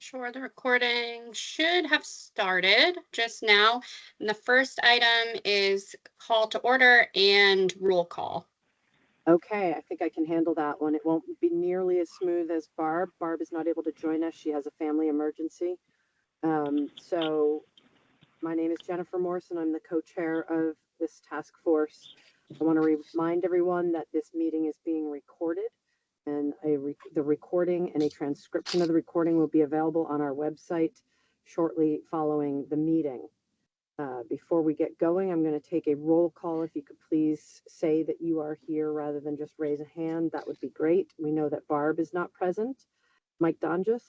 Sure, the recording should have started just now. And the first item is call to order and roll call. Okay, I think I can handle that one. It won't be nearly as smooth as Barb. Barb is not able to join us. She has a family emergency. So my name is Jennifer Morrison. I'm the co-chair of this task force. I want to remind everyone that this meeting is being recorded, and the recording and a transcription of the recording will be available on our website shortly following the meeting. Before we get going, I'm going to take a roll call. If you could please say that you are here rather than just raise a hand, that would be great. We know that Barb is not present. Mike Donges?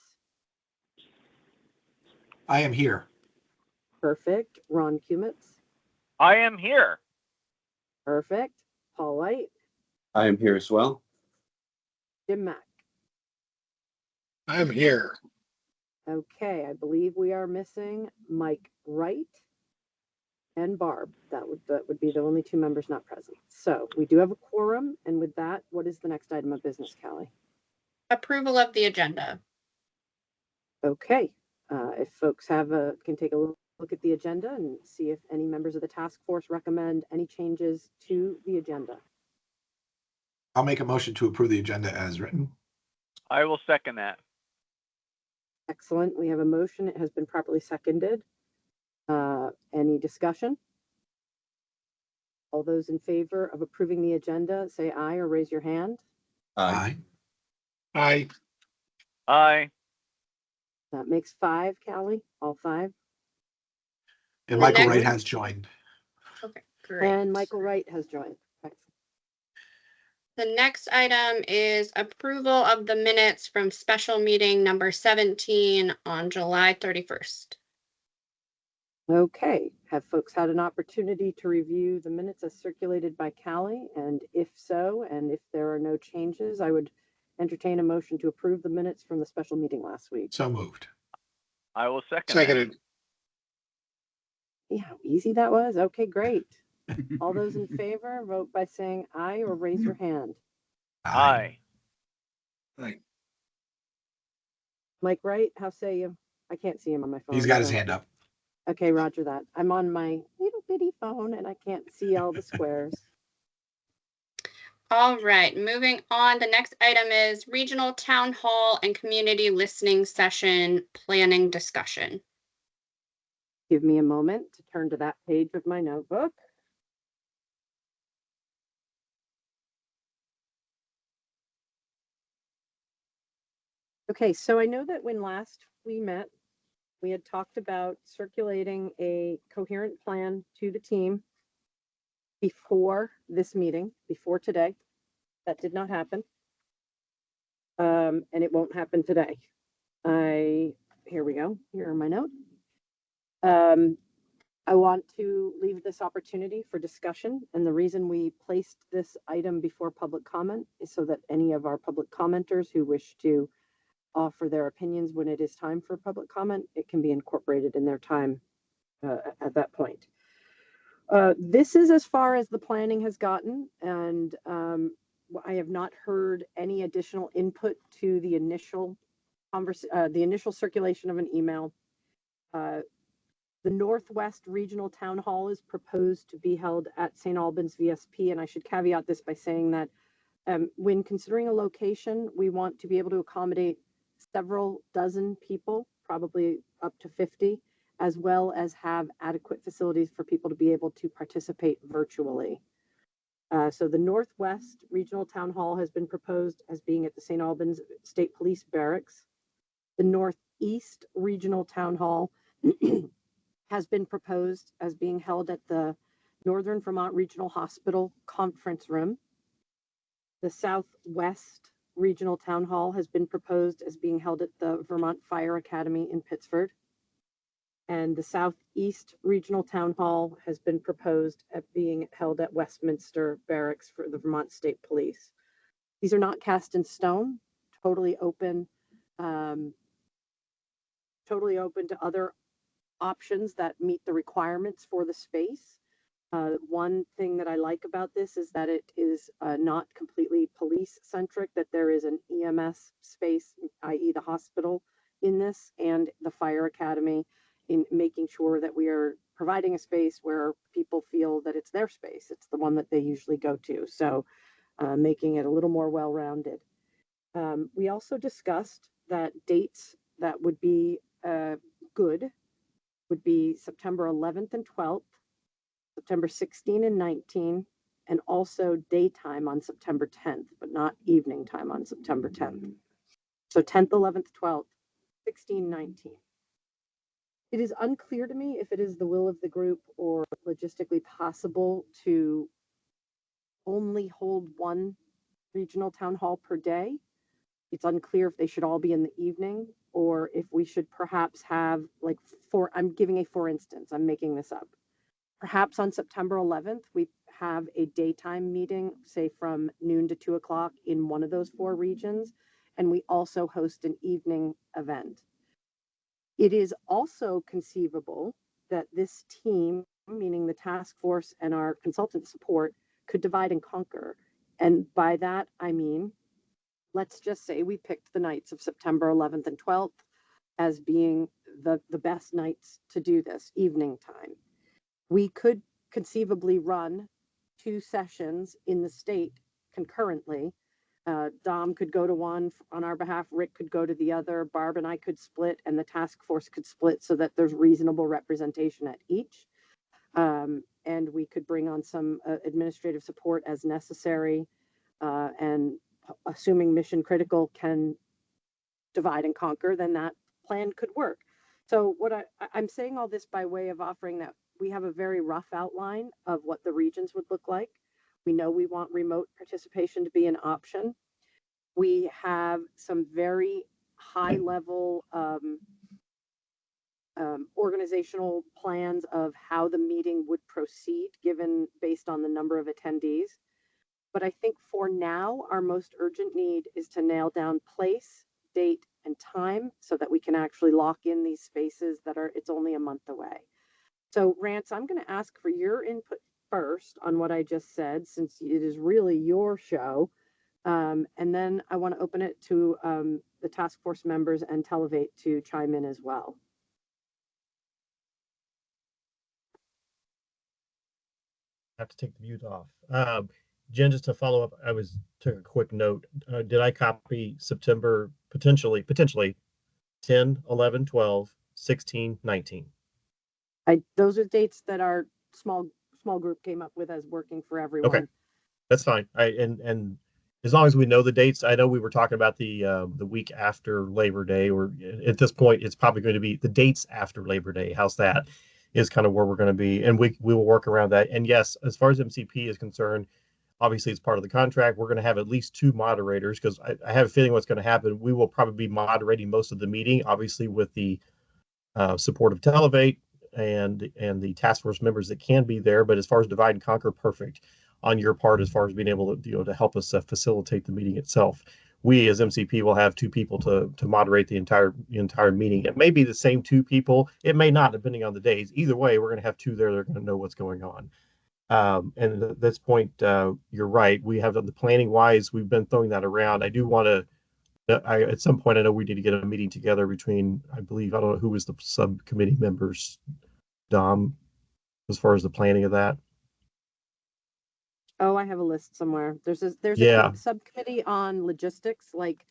I am here. Perfect. Ron Kumitz? I am here. Perfect. Paul White? I am here as well. Jim Mack? I'm here. Okay, I believe we are missing Mike Wright and Barb. That would be the only two members not present. So we do have a quorum, and with that, what is the next item of business, Callie? Approval of the agenda. Okay, if folks can take a look at the agenda and see if any members of the task force recommend any changes to the agenda. I'll make a motion to approve the agenda as written. I will second that. Excellent. We have a motion. It has been properly seconded. Any discussion? All those in favor of approving the agenda, say aye or raise your hand. Aye. Aye. Aye. That makes 5, Callie, all 5. And Michael next- Wright has joined. Okay, great. And Michael Wright has joined. Excellent. The next item is approval of the minutes from special meeting number 17 on July 31st. Okay, have folks had an opportunity to review the minutes as circulated by Callie? And if so, and if there are no changes, I would entertain a motion to approve the minutes from the special meeting last week. So moved. I will second Seconded. See how easy that was? Okay, great. All those in favor, vote by saying aye or raise your hand. that. Aye. Aye. Mike Wright, how say you? I can't see him on my phone. He's got his so- hand up. Okay, roger that. I'm on my little bitty phone and I can't see all the squares. All right, moving on. The next item is regional town hall and community listening session planning discussion. Give me a moment to turn to that page of my notebook. Okay, so I know that when last we met, we had talked about circulating a coherent plan to the team before this meeting, before today. That did not happen. And it won't happen today. Here we go. Here are my notes. I want to leave this opportunity for discussion, and the reason we placed this item before public comment is so that any of our public commenters who wish to offer their opinions when it is time for public comment, it can be incorporated in their time at that point. This is as far as the planning has gotten, and I have not heard any additional input to the initial circulation of an email. The Northwest Regional Town Hall is proposed to be held at St. Albans VSP, and I should caveat this by saying that when considering a location, we want to be able to accommodate several dozen people, probably up to 50, as well as have adequate facilities for people to be able to participate virtually. So the Northwest Regional Town Hall has been proposed as being at the St. Albans State Police Barracks. The Northeast Regional Town Hall has been proposed as being held at the Northern Vermont Regional Hospital Conference Room. The Southwest Regional Town Hall has been proposed as being held at the Vermont Fire Academy in Pittsford. And the Southeast Regional Town Hall has been proposed at being held at Westminster Barracks for the Vermont State Police. These are not cast in stone, totally open to other options that meet the requirements for the space. One thing that I like about this is that it is not completely police centric, that there is an EMS space, i.e. the hospital, in this and the fire academy in making sure that we are providing a space where people feel that it's their space. It's the one that they usually go to. So making it a little more well-rounded. We also discussed that dates that would be good would be September 11th and 12th, September 16 and 19, and also daytime on September 10th, but not evening time on September 10th. So 10th, 11th, 12th, 16, 19. It is unclear to me if it is the will of the group or logistically possible to only hold one regional town hall per day. It's unclear if they should all be in the evening or if we should perhaps have like I'm giving a for instance, I'm making this up. Perhaps on September 11th, we have a daytime meeting, say from noon to 2 o'clock in one of those 4 regions, and we also host an evening event. It is also conceivable that this team, meaning the task force and our consultant support, could divide and conquer. And by that, I mean, let's just say we picked the nights of September 11th and 12th as being the best nights to do this, evening time. We could conceivably run 2 sessions in the state concurrently. Dom could go to one on our behalf, Rick could go to the other, Barb and I could split, and the task force could split so that there's reasonable representation at each. And we could bring on some administrative support as necessary, and assuming mission critical can divide and conquer, then that plan could work. So what I'm saying all this by way of offering that we have a very rough outline of what the regions would look like. We know we want remote participation to be an option. We have some very high level organizational plans of how the meeting would proceed given based on the number of attendees. But I think for now, our most urgent need is to nail down place, date, and time so that we can actually lock in these spaces it's only a month away. So Rance, I'm going to ask for your input first on what I just said, since it is really your show. And then I want to open it to the task force members and Televate to chime in as well. I have to take the mute off. Jen, just to follow up, took a quick note. Did I copy September potentially 10, 11, 12, 16, 19? Those are dates that our small group came up with as working for everyone. Okay, that's fine. And as long as we know the dates, I know we were talking about the week after Labor Day, or at this point, it's probably going to be the dates after Labor Day. How's that? Is kind of where we're going to be, and we will work around that. And yes, as far as MCP is concerned, obviously it's part of the contract. We're going to have at least 2 moderators because I have a feeling what's going to happen. We will probably be moderating most of the meeting, obviously with the support of Televate and the task force members that can be there. But as far as divide and conquer, perfect on your part as far as being able to to help us facilitate the meeting itself. We as MCP will have 2 people to moderate the entire meeting. It may be the same 2 people. It may not, depending on the days. Either way, we're going to have 2 there that are going to know what's going on. And at this point, you're right. We have the planning wise, we've been throwing that around. I do want to, at some point, I know we need to get a meeting together between, I don't know who was the subcommittee members, Dom, as far as the planning of that. Oh, I have a list somewhere. There's a subcommittee on logistics, like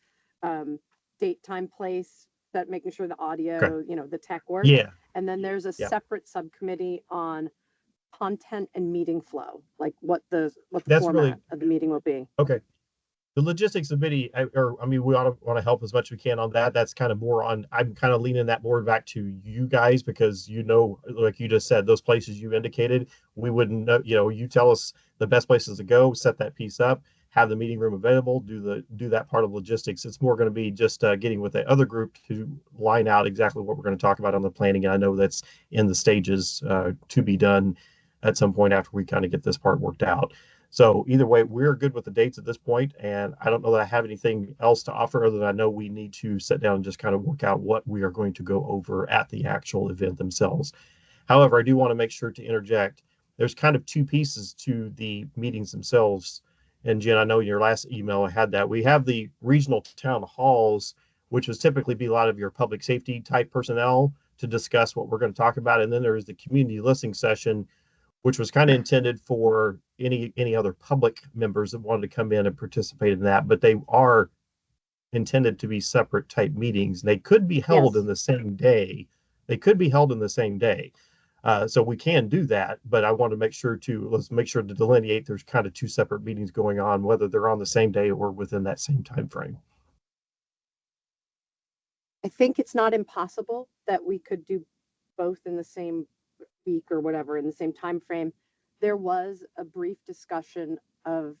date, time, place, that making sure the audio, Okay. The tech works. Yeah. And then there's a separate subcommittee on content and meeting flow, like what the format of the meeting will be. Okay. The logistics committee, we want to help as much as we can on that. That's kind of more on, I'm kind of leaning that more back to you guys because, like you just said, those places you indicated, we wouldn't know, you tell us the best places to go, set that piece up, have the meeting room available, do that part of logistics. It's more going to be just getting with the other group to line out exactly what we're going to talk about on the planning. And I know that's in the stages to be done at some point after we kind of get this part worked out. So either way, we're good with the dates at this point, and I don't know that I have anything else to offer other than I know we need to sit down and just kind of work out what we are going to go over at the actual event themselves. However, I do want to make sure to interject. There's kind of 2 pieces to the meetings themselves. And Jen, I know in your last email I had that. We have the regional town halls, which would typically be a lot of your public safety type personnel to discuss what we're going to talk about. And then there is the community listening session, which was kind of intended for any other public members that wanted to come in and participate in that, but they are intended to be separate type meetings. They could be held Yes. in the same day. They could be held in the same day. So we can do that, but I want to let's make sure to delineate there's kind of two separate meetings going on, whether they're on the same day or within that same time frame. I think it's not impossible that we could do both in the same week or whatever, in the same time frame. There was a brief discussion of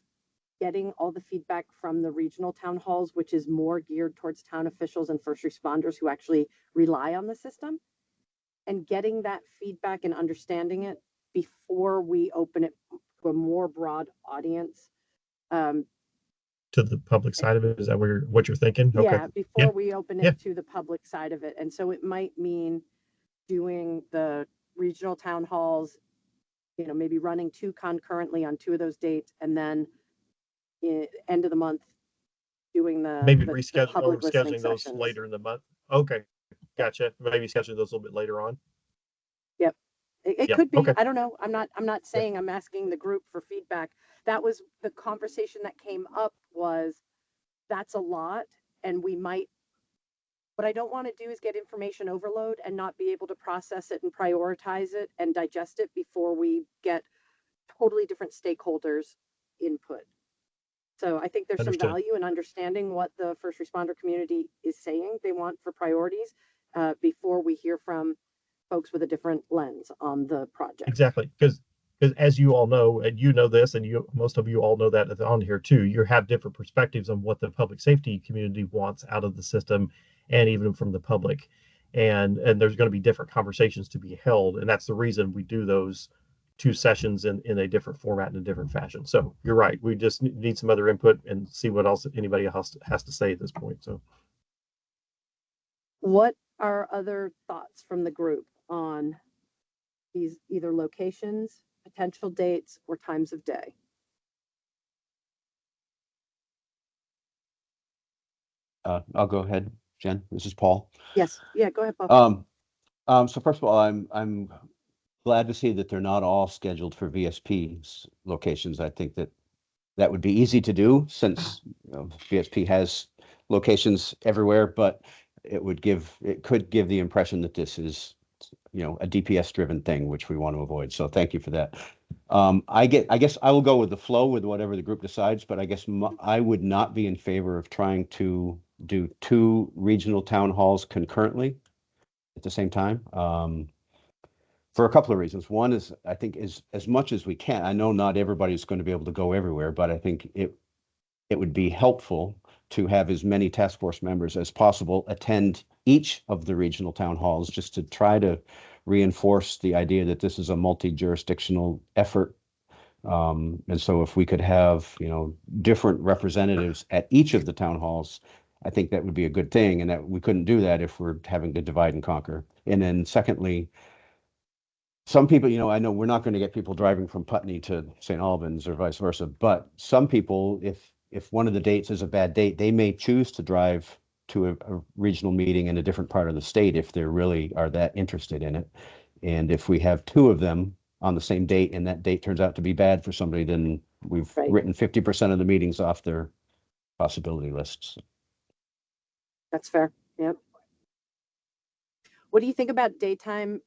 getting all the feedback from the regional town halls, which is more geared towards town officials and first responders who actually rely on the system, and getting that feedback and understanding it before we open it to a more broad audience. To the public side of it, is that what you're thinking? Okay. Yeah, before Yeah. we open it Yeah. to the public side of it. And so it might mean doing the regional town halls, maybe running 2 concurrently on 2 of those dates, and then end of the month doing Maybe the public listening scheduling those sessions. later in the month. Okay, gotcha. Maybe scheduling those a little bit later on. It Yeah, could be. okay. I don't know. I'm not saying. I'm asking the group for feedback. That was the conversation that came up, was that's a lot, and we might. What I don't want to do is get information overload and not be able to process it and prioritize it and digest it before we get totally different stakeholders' input. So I think there's some Understood. value in understanding what the first responder community is saying they want for priorities before we hear from folks with a different lens on the project. Exactly, because as you all know, and you know this, and most of you all know that on here too, you have different perspectives on what the public safety community wants out of the system, and even from the public, and there's going to be different conversations to be held, and that's the reason we do those 2 sessions in a different format in a different fashion. So you're right, we just need some other input and see what else anybody else has to say at this point. So What are other thoughts from the group on these either locations, potential dates, or times of day? I'll go ahead, Jen. This is Paul. Yes. Yeah, go ahead, Bob. So first of all, I'm glad to see that they're not all scheduled for VSP's locations. I think that would be easy to do since VSP has locations everywhere, but it could give the impression that this is a DPS driven thing, which we want to avoid. So thank you for that. I guess I will go with the flow with whatever the group decides, but I guess I would not be in favor of trying to do 2 regional town halls concurrently at the same time. For a couple of reasons. One is, I think, is as much as we can. I know not everybody's going to be able to go everywhere, but I think it would be helpful to have as many task force members as possible attend each of the regional town halls, just to try to reinforce the idea that this is a multi-jurisdictional effort. And so if we could have, different representatives at each of the town halls, I think that would be a good thing, and that we couldn't do that if we're having to divide and conquer. And then secondly, some people, I know we're not going to get people driving from Putney to St. Albans or vice versa, but some people, if one of the dates is a bad date, they may choose to drive to a regional meeting in a different part of the state if they really are that interested in it. And if we have 2 of them on the same date and that date turns out to be bad for somebody, then we've written 50% of the meetings off their possibility lists. That's fair. Yep. What do you think about daytime,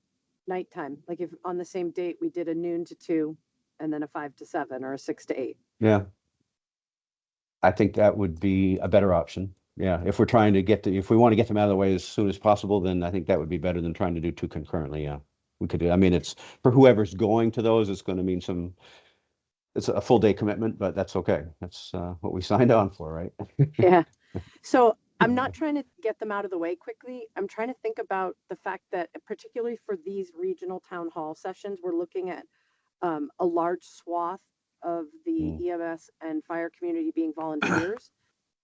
nighttime? Like if on the same date we did a noon to 2 and then a 5 to 7 or a 6 to 8? Yeah. I think that would be a better option. Yeah. If we're trying to if we want to get them out of the way as soon as possible, then I think that would be better than trying to do 2 concurrently. Yeah. We could do. I mean, it's for whoever's going to those, it's going to mean it's a full day commitment, but that's okay. That's what we signed on for, right? Yeah. So I'm not trying to get them out of the way quickly. I'm trying to think about the fact that particularly for these regional town hall sessions, we're looking at a large swath of the EMS and fire community being volunteers,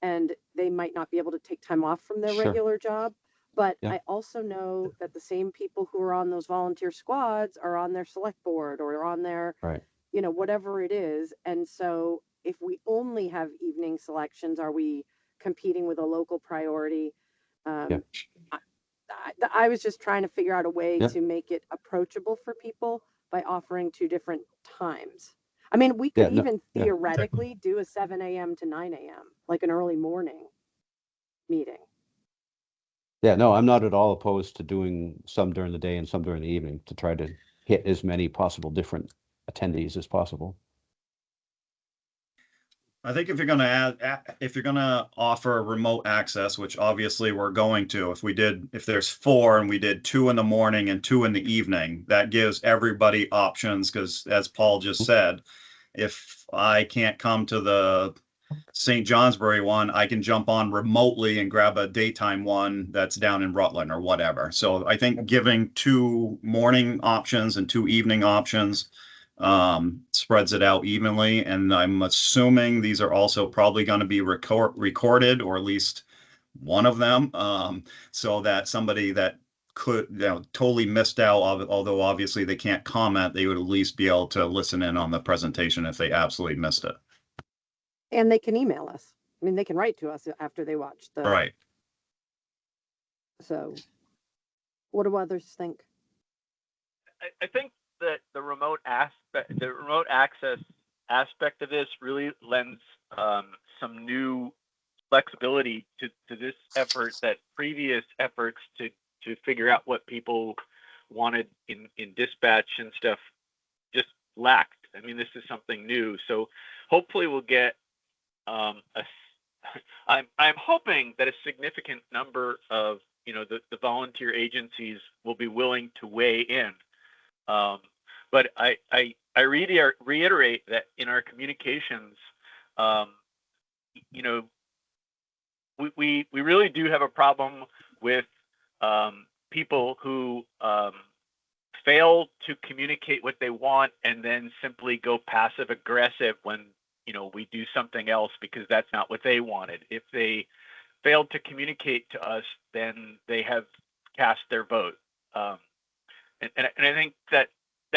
and they might not be able to take time off from their Sure. regular job. But Yeah. I also know that the same people who are on those volunteer squads are on their select board or on their, Right. Whatever it is. And so if we only have evening selections, are we competing with a local priority? I was just trying to figure out a way Yeah. to make it approachable for people by offering 2 different times. I mean, we Yeah, could no, even yeah. theoretically do a 7 a.m. to 9 a.m., like an early morning meeting. Yeah, no, I'm not at all opposed to doing some during the day and some during the evening to try to hit as many possible different attendees as possible. I think if you're gonna if you're gonna offer remote access, which obviously we're going to, if there's 4 and we did 2 in the morning and 2 in the evening, that gives everybody options, because as Paul just said, if I can't come to the St. Johnsbury one, I can jump on remotely and grab a daytime one that's down in Rutland or whatever. So I think giving 2 morning options and 2 evening options spreads it out evenly. And I'm assuming these are also probably going to be recorded, or at least one of them, so that somebody that could, totally missed out, although obviously they can't comment, they would at least be able to listen in on the presentation if they absolutely missed it. And they can email us. I mean, they can write to us after they watch the. Right. So, what do others think? I think that the remote access aspect of this really lends some new flexibility to this effort that previous efforts to figure out what people wanted in dispatch and stuff just lacked. I mean, this is something new, so hopefully we'll get I'm hoping that a significant number of the volunteer agencies will be willing to weigh in. But I reiterate that in our communications, we really do have a problem with people who fail to communicate what they want and then simply go passive aggressive when we do something else because that's not what they wanted. If they failed to communicate to us, then they have cast their vote. And I think that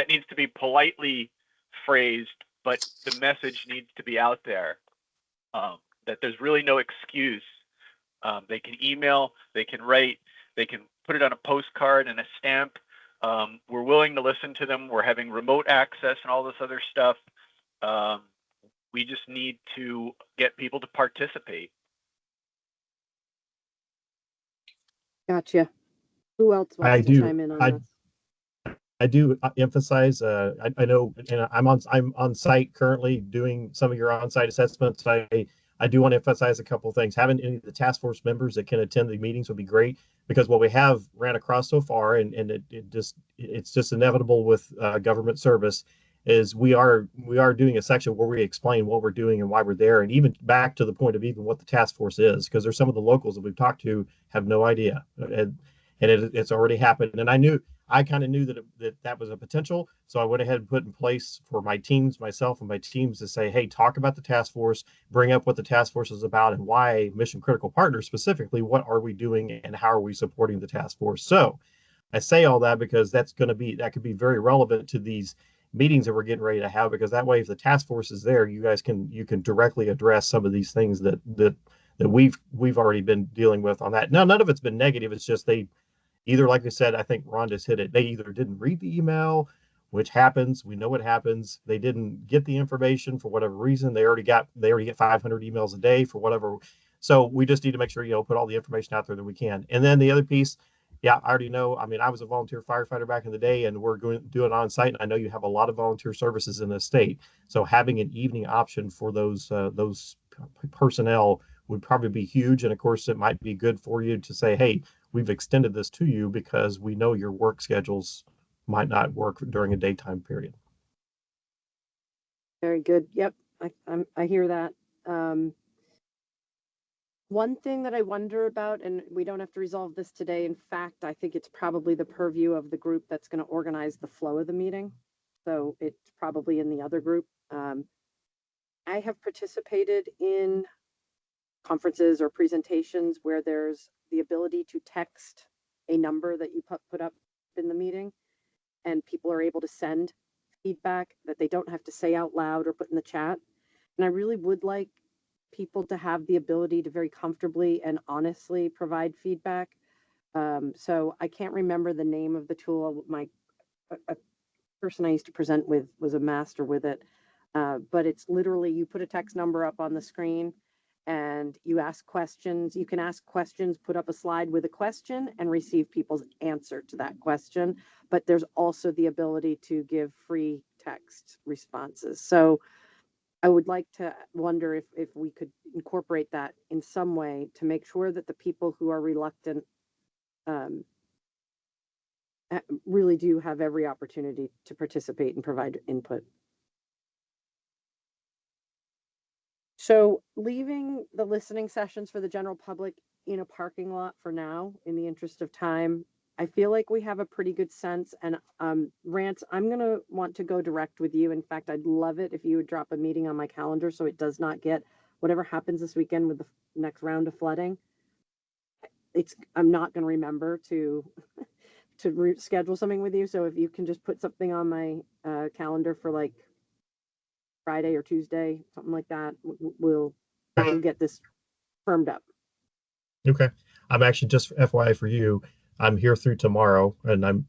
needs to be politely phrased, but the message needs to be out there that there's really no excuse. They can email, they can write, they can put it on a postcard and a stamp. We're willing to listen to them. We're having remote access and all this other stuff. We just need to get people to participate. Gotcha. Who else I wants to do. chime in on this? I do emphasize. I know, and I'm on site currently doing some of your on-site assessments. I do want to emphasize a couple of things. Having any of the task force members that can attend the meetings would be great, because what we have ran across so far, and it's just inevitable with government service, is we are doing a section where we explain what we're doing and why we're there, and even back to the point of even what the task force is, because there's some of the locals that we've talked to have no idea, and it's already happened. And I kind of knew that was a potential. So I went ahead and put in place for myself and my teams to say, hey, talk about the task force, bring up what the task force is about and why Mission Critical Partners specifically, what are we doing and how are we supporting the task force? So I say all that because that could be very relevant to these meetings that we're getting ready to have, because that way, if the task force is there, you can directly address some of these things that we've already been dealing with on that. Now, none of it's been negative. It's just they either, like I said, I think Ron just hit it. They either didn't read the email, which happens. We know what happens. They didn't get the information for whatever reason. They already get 500 emails a day for whatever. So we just need to make sure, put all the information out there that we can. And then the other piece, yeah, I already know. I mean, I was a volunteer firefighter back in the day, and we're doing on site. And I know you have a lot of volunteer services in the state. So having an evening option for those personnel would probably be huge. And of course, it might be good for you to say, hey, we've extended this to you because we know your work schedules might not work during a daytime period. Very good. Yep, I hear that. One thing that I wonder about, and we don't have to resolve this today. In fact, I think it's probably the purview of the group that's going to organize the flow of the meeting. So it's probably in the other group. I have participated in conferences or presentations where there's the ability to text a number that you put up in the meeting, and people are able to send feedback that they don't have to say out loud or put in the chat. And I really would like people to have the ability to very comfortably and honestly provide feedback. So I can't remember the name of the tool. A person I used to present with was a master with it. But it's literally, you put a text number up on the screen and you ask questions. You can ask questions, put up a slide with a question and receive people's answer to that question. But there's also the ability to give free text responses. So I would like to wonder if we could incorporate that in some way to make sure that the people who are reluctant really do have every opportunity to participate and provide input. So leaving the listening sessions for the general public in a parking lot for now, in the interest of time, I feel like we have a pretty good sense. And Rance, I'm going to want to go direct with you. In fact, I'd love it if you would drop a meeting on my calendar so it does not get whatever happens this weekend with the next round of flooding. I'm not going to remember to schedule something with you. So if you can just put something on my calendar for like Friday or Tuesday, something like that, we'll get this firmed up. Okay. I'm actually, just FYI for you, I'm here through tomorrow and I'm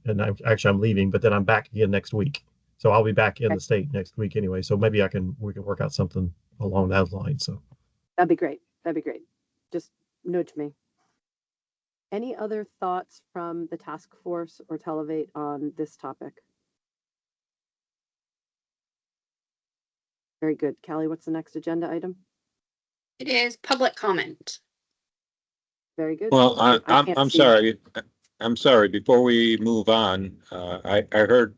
leaving, but then I'm back again next week. So I'll be back in the state next week anyway. So maybe we can work out something along those lines. So that'd be great. That'd be great. Just nudge me. Any other thoughts from the task force or Televate on this topic? Very good. Callie, what's the next agenda item? It is public comment. Very good. Well, can't I'm see. sorry. I'm sorry. Before we move on, I heard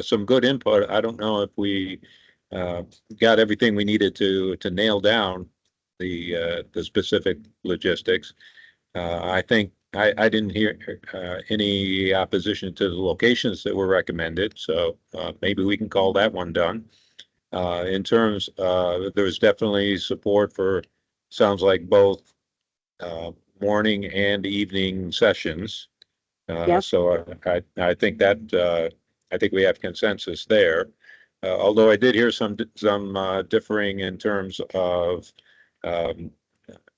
some good input. I don't know if we got everything we needed to nail down the specific logistics. I think I didn't hear any opposition to the locations that were recommended, so maybe we can call that one done. In terms, there's definitely support for, sounds like both morning and evening sessions. Yes. So I think that I think we have consensus there. Although I did hear some differing in terms of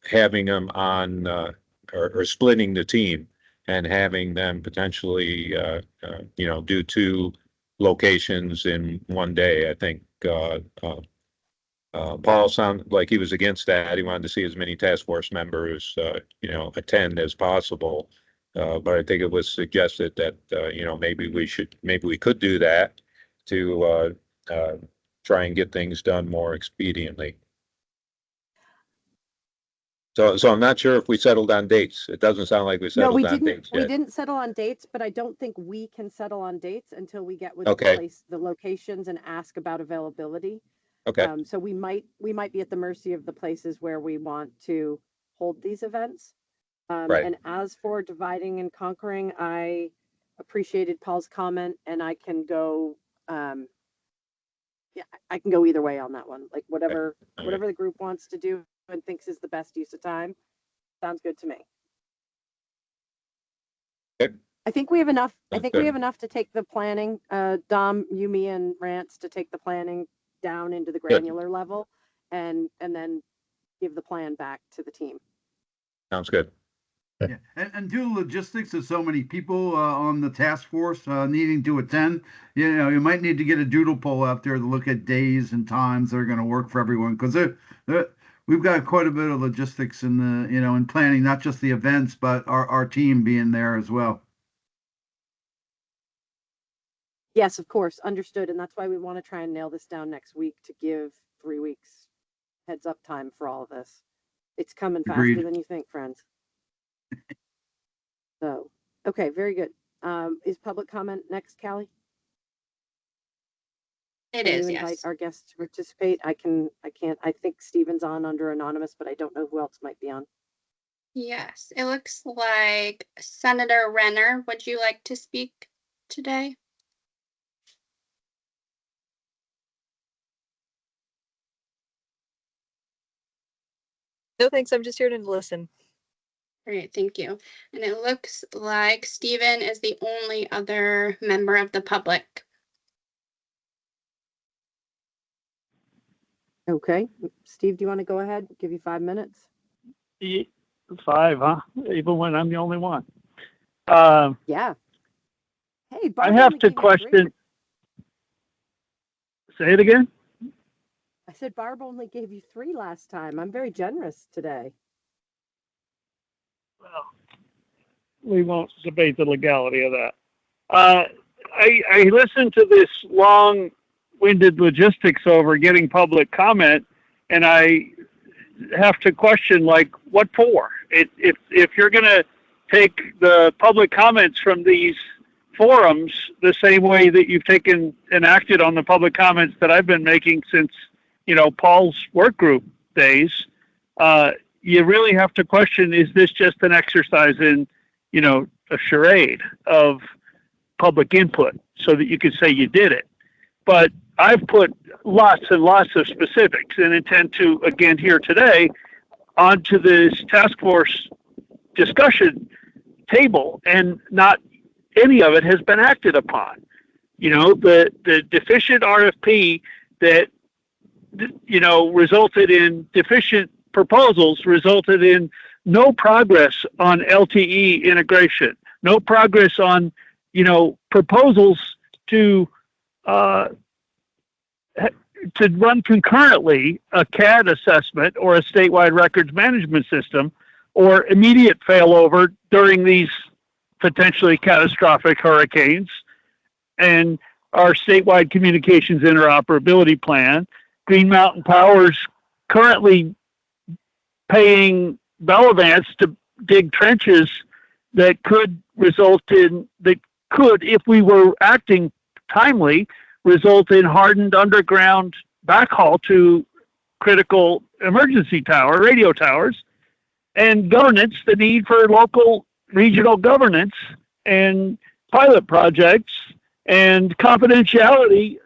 having them on or splitting the team and having them potentially do 2 locations in one day. I think Paul sounded like he was against that. He wanted to see as many task force members, attend as possible. But I think it was suggested that, maybe we could do that to try and get things done more expediently. So I'm not sure if we settled on dates. It doesn't sound like we No, settled we on didn't. dates We yet. didn't settle on dates, but I don't think we can settle on dates until we get with Okay. the locations and ask about availability. Okay. So we might be at the mercy of the places where we want to hold these events. Right. And as for dividing and conquering, I appreciated Paul's comment, and I can go. I can go either way on that one. Like whatever the group wants to do and thinks is the best use of time, sounds good to me. Okay. I think we have enough. I Sounds think good. we have enough to take the planning. Dom, Yumi, and Rance to take the planning down into the granular level, and then give the plan back to the team. Sounds good. Yeah, and due to logistics of so many people on the task force needing to attend, you might need to get a doodle poll out there to look at days and times that are going to work for everyone, because we've got quite a bit of logistics in the in planning, not just the events, but our team being there as well. Yes, of course, understood, and that's why we want to try and nail this down next week to give 3 weeks heads up time for all of this. It's coming Agreed. faster than you think, friends. So, okay, very good. Is public comment next, Callie? It Can is, you invite yes. our guests to participate? I can't. I think Stephen's on under anonymous, but I don't know who else might be on. Yes, it looks like Senator Renner. Would you like to speak today? No, thanks. I'm just here to listen. Great, thank you. And it looks like Stephen is the only other member of the public. Okay, Steve, do you want to go ahead? Give you 5 minutes. 5, huh? Even when I'm the only one. Yeah. Hey, I Barb have only to gave you three. question. Say it again. I said Barb only gave you 3 last time. I'm very generous today. Well, we won't debate the legality of that. I listened to this long-winded logistics over getting public comment, and I have to question, like, what for? If you're going to take the public comments from these forums the same way that you've taken and acted on the public comments that I've been making since, Paul's work group days, you really have to question, is this just an exercise in, a charade of public input so that you can say you did it? But I've put lots and lots of specifics and intend to, again, here today, onto this task force discussion table, and not any of it has been acted upon. The deficient RFP that, resulted in deficient proposals resulted in no progress on LTE integration, no progress on, proposals to run concurrently a CAD assessment or a statewide records management system, or immediate failover during these potentially catastrophic hurricanes, and our statewide communications interoperability plan. Green Mountain Power's currently paying Bellavance to dig trenches that could, if we were acting timely, result in hardened underground backhaul to critical emergency radio towers, and governance, the need for local regional governance and pilot projects and confidentiality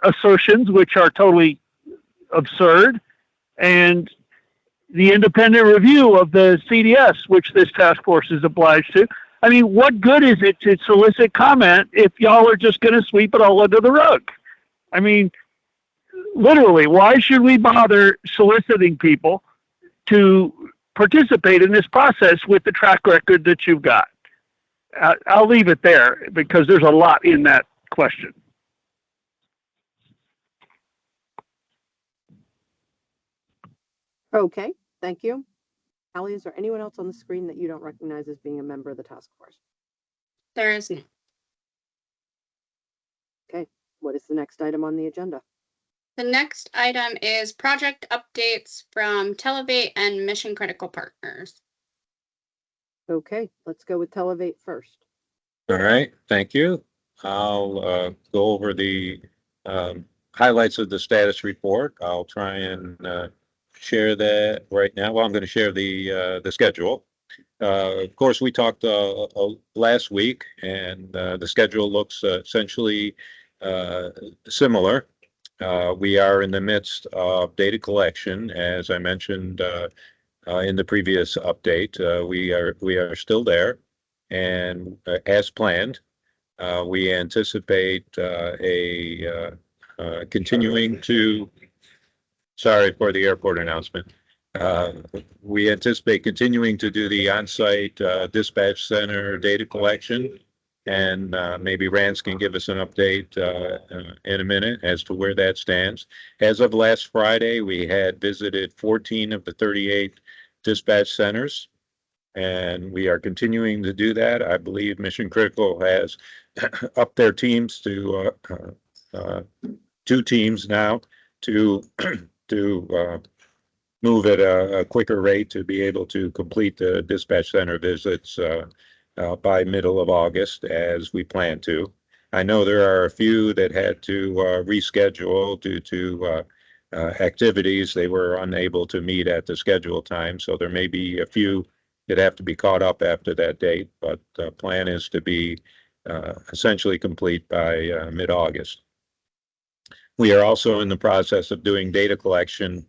assertions, which are totally absurd, and the independent review of the CDS, which this task force is obliged to. I mean, what good is it to solicit comment if y'all are just going to sweep it all under the rug? I mean, literally, why should we bother soliciting people to participate in this process with the track record that you've got? I'll leave it there because there's a lot in that question. Okay, thank you. Allie, is there anyone else on the screen that you don't recognize as being a member of the task force? There is none. Okay, what is the next item on the agenda? The next item is project updates from Televate and Mission Critical Partners. Okay, let's go with Televate first. All right, thank you. I'll go over the highlights of the status report. I'll try and share that right now. Well, I'm going to share the schedule. Of course, we talked last week, and the schedule looks essentially similar. We are in the midst of data collection, as I mentioned in the previous update. We are still there, and as planned, we anticipate continuing to. Sorry for the airport announcement. We anticipate continuing to do the on-site dispatch center data collection, and maybe Rance can give us an update in a minute as to where that stands. As of last Friday, we had visited 14 of the 38 dispatch centers, and we are continuing to do that. I believe Mission Critical has upped their teams to 2 teams now to move at a quicker rate to be able to complete the dispatch center visits by middle of August, as we plan to. I know there are a few that had to reschedule due to activities. They were unable to meet at the scheduled time, so there may be a few that have to be caught up after that date, but the plan is to be essentially complete by mid-August. We are also in the process of doing data collection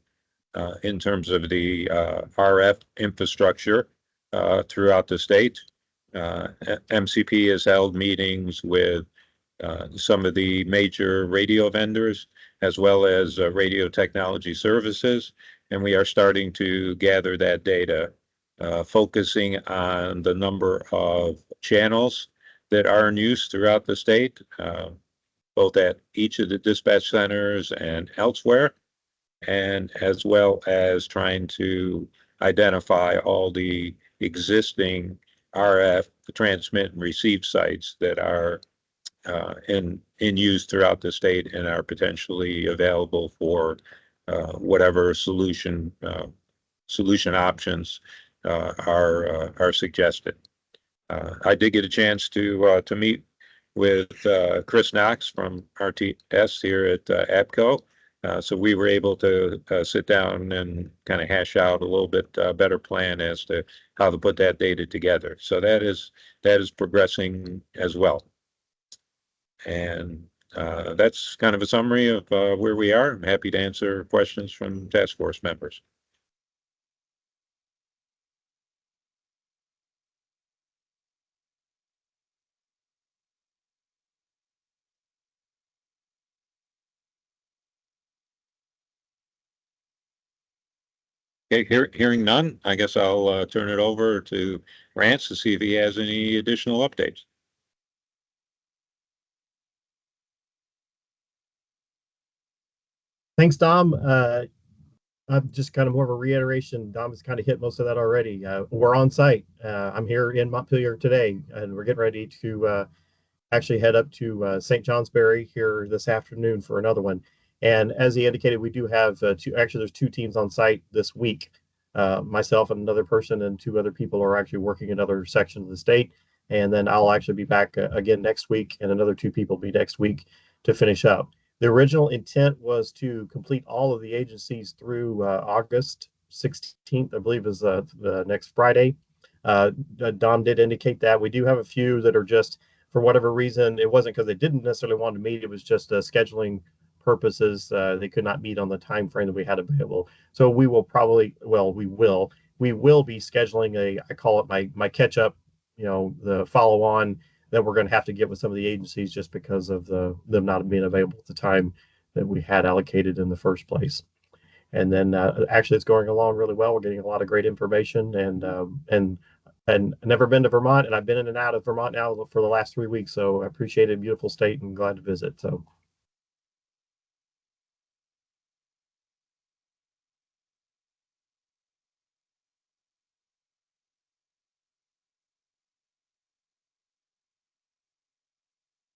in terms of the RF infrastructure throughout the state. MCP has held meetings with some of the major radio vendors, as well as radio technology services, and we are starting to gather that data, focusing on the number of channels that are in use throughout the state, both at each of the dispatch centers and elsewhere, and as well as trying to identify all the existing RF transmit and receive sites that are in use throughout the state and are potentially available for whatever solution options are suggested. I did get a chance to meet with Chris Knox from RTS here at APCO. So we were able to sit down and kind of hash out a little bit better plan as to how to put that data together. So that is progressing as well. And that's kind of a summary of where we are. I'm happy to answer questions from task force members. Okay, hearing none, I guess I'll turn it over to Rance to see if he has any additional updates. Thanks, Dom. I'm just kind of more of a reiteration. Dom has kind of hit most of that already. We're on site. I'm here in Montpelier today, and we're getting ready to actually head up to St. Johnsbury here this afternoon for another one. And as he indicated, we do have there's two teams on site this week. Myself and another person and two other people are actually working in other sections of the state. And then I'll actually be back again next week, and another two people will be next week to finish up. The original intent was to complete all of the agencies through August 16th, I believe is the next Friday. Dom did indicate that. We do have a few that are just, for whatever reason, it wasn't because they didn't necessarily want to meet, it was just scheduling purposes. They could not meet on the time frame that we had available. So we will probably, we will be scheduling I call it my catch up, the follow on that we're going to have to get with some of the agencies just because of them not being available at the time that we had allocated in the first place. And then actually it's going along really well. We're getting a lot of great information, and never been to Vermont, and I've been in and out of Vermont now for the last 3 weeks. So I appreciate it. Beautiful state and glad to visit. So.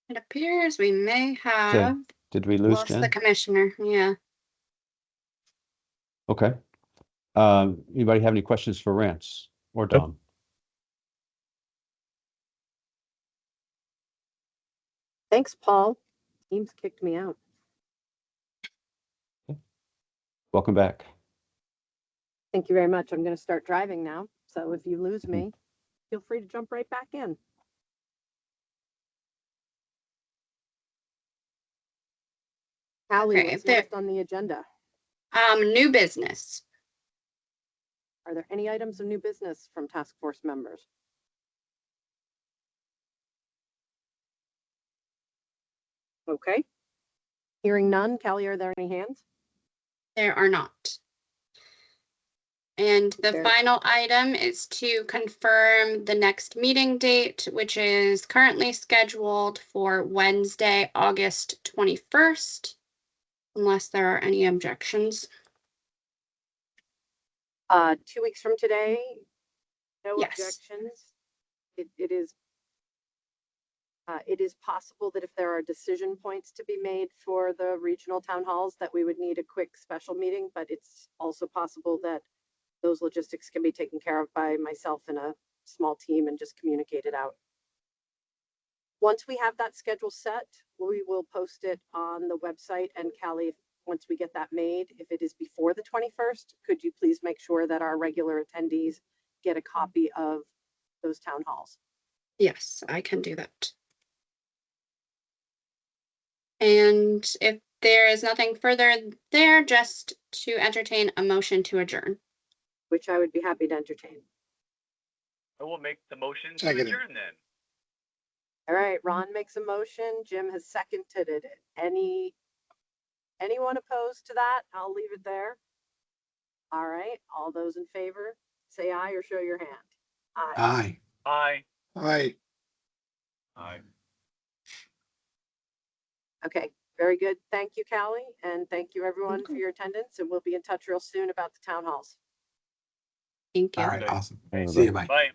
It appears we may have Did we lose lost Jen? the commissioner. Yeah. Okay. Anybody have any questions for Rance or Dom? Thanks, Paul. Teams kicked me out. Welcome back. Thank you very much. I'm going to start driving now. So if you lose me, feel free to jump right back in. Hallie, what's next on the agenda? New business. Are there any items of new business from task force members? Okay. Hearing none. Callie, are there any hands? There are not. And the There. final item is to confirm the next meeting date, which is currently scheduled for Wednesday, August 21st, unless there are any objections. 2 weeks from today, no Yes. objections. It is possible that if there are decision points to be made for the regional town halls, that we would need a quick special meeting, but it's also possible that those logistics can be taken care of by myself and a small team and just communicate it out. Once we have that schedule set, we will post it on the website. And Callie, once we get that made, if it is before the 21st, could you please make sure that our regular attendees get a copy of those town halls? Yes, I can do that. And if there is nothing further there, just to entertain a motion to adjourn. Which I would be happy to entertain. I will make the motion to Second. adjourn then. All right, Ron makes a motion. Jim has seconded it. Anyone opposed to that? I'll leave it there. All right, all those in favor, say aye or show your hand. Aye. Aye. Aye. Aye. Aye. Okay, very good. Thank you, Callie, and thank you everyone for Okay. your attendance, and we'll be in touch real soon about the town halls. Thank you. All right, Okay. awesome. Bye, See you, everybody. bye. Bye.